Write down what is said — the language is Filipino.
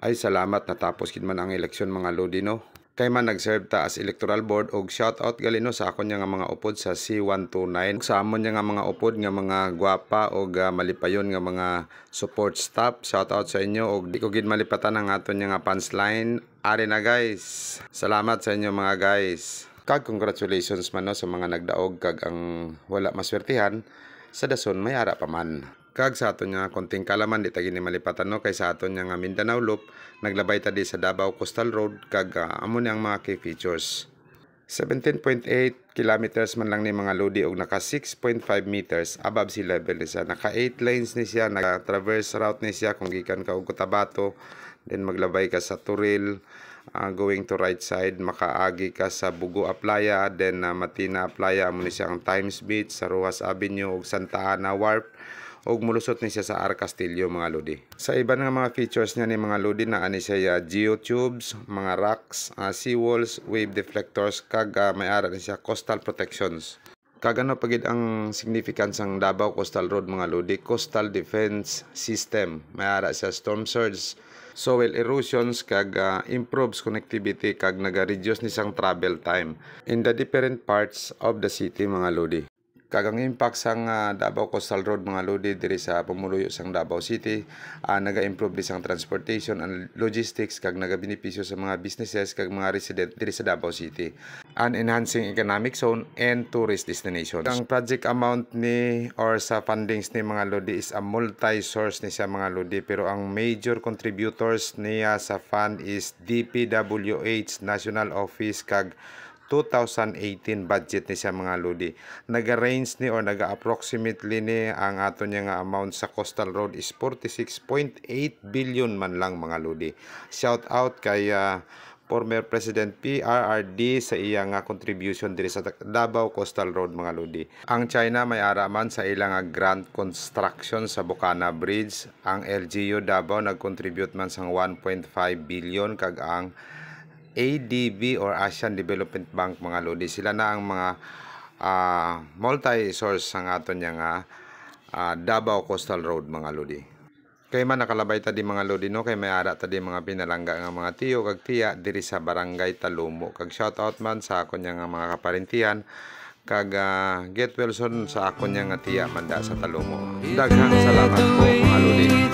Ay salamat natapos gid man ang eleksyon mga lodi no. Kay man nag-serve ta as electoral board og shoutout gali no sa akon nga mga upod sa C129. Sa amon nga mga upod nga mga gwapa og malipayon nga mga support staff. Shoutout sa inyo og di ko gid malipatan ang aton nga punchline. Ari na guys. Salamat sa inyo mga guys. Kag congratulations man no sa mga nagdaog kag ang wala maswertihan sa dason may ara pa man. Kag sa aton nga konting kalaman di ta gini malipatan no kay sa aton nga Mindanao Loop naglabay ta di sa Davao Coastal Road kag amo ni ang mga key features. 17.8 kilometers man lang ni mga lodi og naka 6.5 meters above sea level ni siya. Naka 8 lanes ni siya, naka traverse route ni siya kung gikan ka og Cotabato, then maglabay ka sa Turil, going to right side makaagi ka sa Bugo Aplaya, then Matina Aplaya amo ni siya ang Times Beach, sa Rojas Avenue ug Santa Ana Wharf og mulusot ni siya sa R Castillo mga lodi. Sa iba nga mga features niya ni mga lodi na ani siya geotubes, mga rocks, seawalls, wave deflectors kag may ara ni siya coastal protections. Kag ano pagid ang significance ang Davao Coastal Road mga lodi, coastal defense system. May ara siya storm surge, soil erosions kag improves connectivity kag naga-reduce ni siyang travel time in the different parts of the city mga lodi. Kag ang impact sang Davao Coastal Road mga lodi diri sa pamuluyo sang Davao City, naga-improve di sang transportation and logistics kag naga-benepisyo sa mga businesses kag mga resident diri sa Davao City. An enhancing economic zone and tourist destinations. Ang project amount ni or sa fundings ni mga lodi is a multi-source ni sa mga lodi, pero ang major contributors niya sa fund is DPWH National Office kag 2018 budget ni siya mga lodi. Naga-range ni or naga-approximately ni ang ato niya nga amount sa Coastal Road is 46.8 billion man lang mga lodi. Shout out kay former President PRRD sa iya nga contribution diri sa Davao Coastal Road mga lodi. Ang China may ara man sa ilang grant construction sa Bocana Bridge. Ang LGU Davao nag-contribute man sang 1.5 billion kag ang ADB or Asian Development Bank mga lodi, sila na ang mga multi-source sang aton nga Davao Coastal Road mga lodi. Kay man nakalabay ta di mga lodi no, kay may ara ta di mga pinalangga nga mga tiyo kag tiya diri sa Barangay Talumo. Kag shout out man sa akon nga mga kaparintihan kag get well soon sa akon nga tiya manda sa Talumo. Daghang salamat po mga lodi.